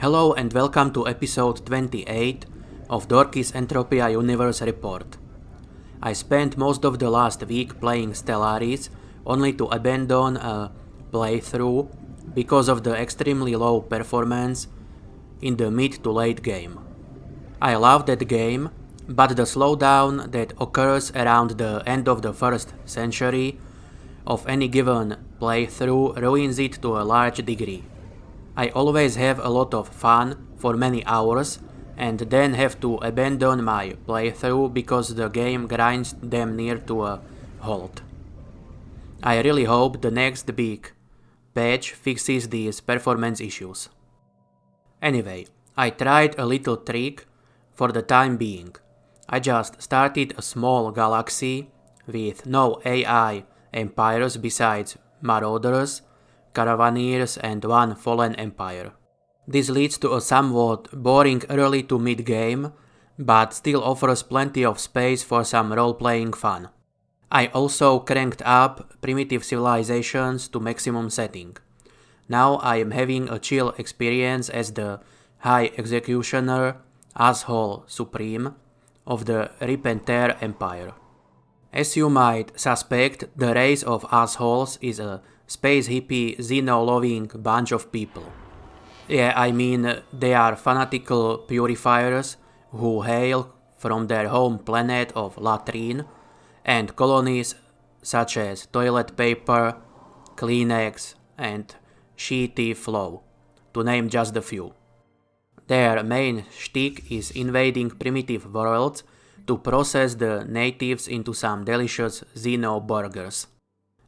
Hello and welcome to episode 28 of Dorkis Entropia Universe report. I spent most of the last week playing Stellaris only to abandon a playthrough because of the extremely low performance in the mid to late game. I love that game, but the slowdown that occurs around the end of the first century of any given playthrough ruins it to a large degree. I always have a lot of fun for many hours and then have to abandon my playthrough because the game grinds them near to a halt. I really hope the next big patch fixes these performance issues. Anyway, I tried a little trick for the time being. I just started a small galaxy with no AI empires besides marauders, caravaneers and one fallen empire. This leads to a somewhat boring early to mid game, but still offers plenty of space for some role-playing fun. I also cranked up primitive civilizations to maximum setting. Now I am having a chill experience as the High Executioner H0L Supreme of the Repenter Empire. As you might suspect, the race of H0Ls is a space hippie xeno-loving bunch of people. Yeah, I mean, they are fanatical purifiers who hail from their home planet of Latrine and colonies such as toilet paper, Kleenex and Sheety Flow, to name just a few. Their main shtick is invading primitive worlds to process the natives into some delicious xeno burgers.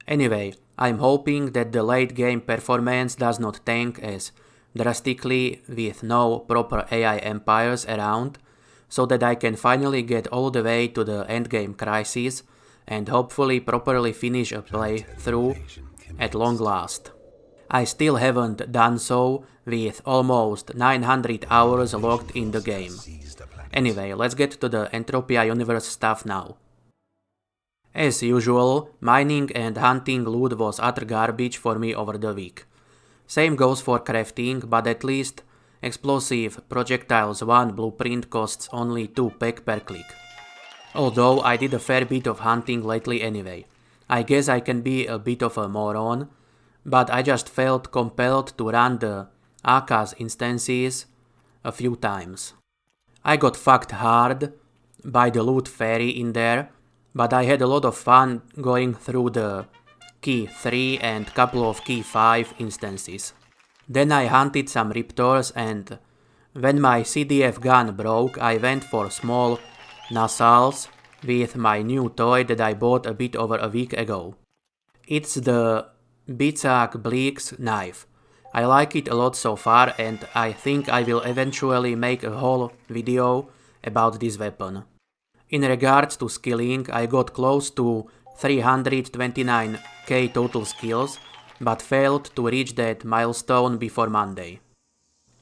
Anyway, I'm hoping that the late game performance does not tank as drastically with no proper AI empires around, so that I can finally get all the way to the endgame crisis and hopefully properly finish a playthrough at long last. I still haven't done so with almost 900 hours logged in the game. Anyway, let's get to the Entropia Universe stuff now. As usual, mining and hunting loot was utter garbage for me over the week. Same goes for crafting, but at least Explosive Projectiles 1 blueprint costs only 2 pek per click. Although I did a fair bit of hunting lately anyway. I guess I can be a bit of a moron, but I just felt compelled to run the Aka's instances a few times. I got fucked hard by the loot fairy in there, but I had a lot of fun going through the Key 3 and couple of Key 5 instances. Then I hunted some Raptors, and when my CDF gun broke, I went for small Nasals with my new toy that I bought a bit over a week ago. It's the Bizak Bleak's knife. I like it a lot so far, and I think I will eventually make a whole video about this weapon. In regards to skilling, I got close to 329k total skills, but failed to reach that milestone before Monday.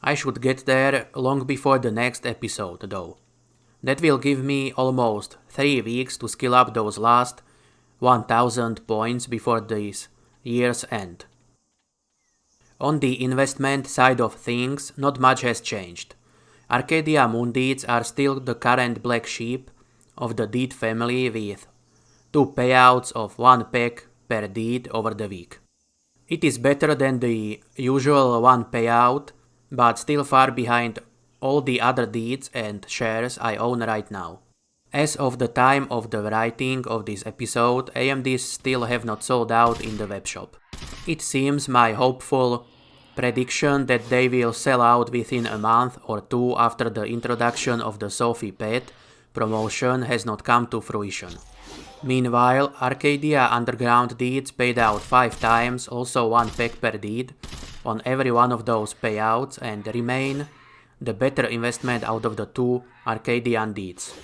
I should get there long before the next episode though. That will give me almost 3 weeks to skill up those last 1000 points before this year's end. On the investment side of things, not much has changed. Arcadia Moon Deeds are still the current black sheep of the deed family with 2 payouts of 1 pek per deed over the week. It is better than the usual 1 payout, but still far behind all the other deeds and shares I own right now. As of the time of the writing of this episode, AMDs still have not sold out in the webshop. It seems my hopeful prediction that they will sell out within a month or two after the introduction of the Sophie Pet promotion has not come to fruition. Meanwhile, Arcadia Underground deeds paid out 5 times, also 1 pek per deed, on every one of those payouts and remain the better investment out of the 2 Arcadian deeds.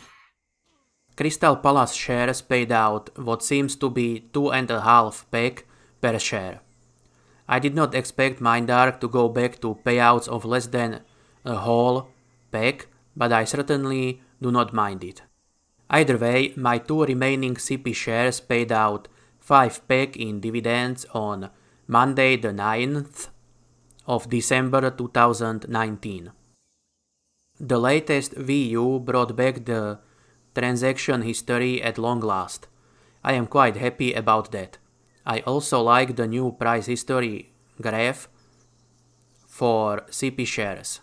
Crystal Palace shares paid out what seems to be 2.5 pek per share. I did not expect Mindark to go back to payouts of less than a whole pek, but I certainly do not mind it. Either way, my 2 remaining CP shares paid out 5 pek in dividends on Monday the 9th of December 2019. The latest VU brought back the transaction history at long last. I am quite happy about that. I also like the new price history graph for CP shares.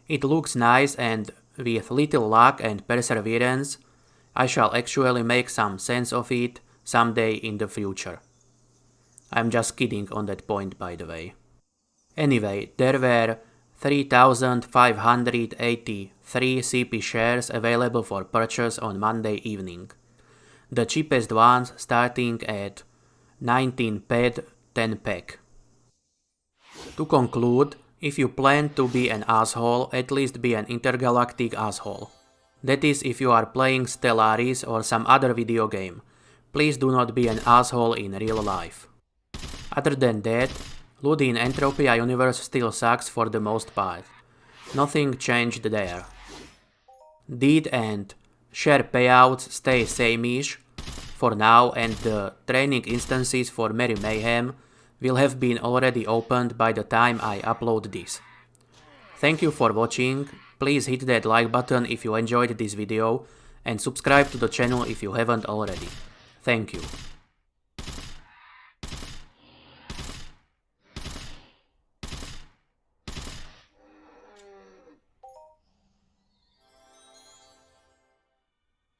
It looks nice, and with little luck and perseverance, I shall actually make some sense of it someday in the future. I'm just kidding on that point, by the way. Anyway, there were 3,583 CP shares available for purchase on Monday evening. The cheapest ones starting at 19 PED 10 pack. To conclude, if you plan to be an asshole, at least be an intergalactic asshole. That is, if you are playing Stellaris or some other video game. Please do not be an asshole in real life. Other than that, loot in Entropia Universe still sucks for the most part. Nothing changed there. Deed and share payouts stay same-ish for now, and the training instances for Merry Mayhem will have been already opened by the time I upload this. Thank you for watching, please hit that like button if you enjoyed this video and subscribe to the channel if you haven't already. Thank you.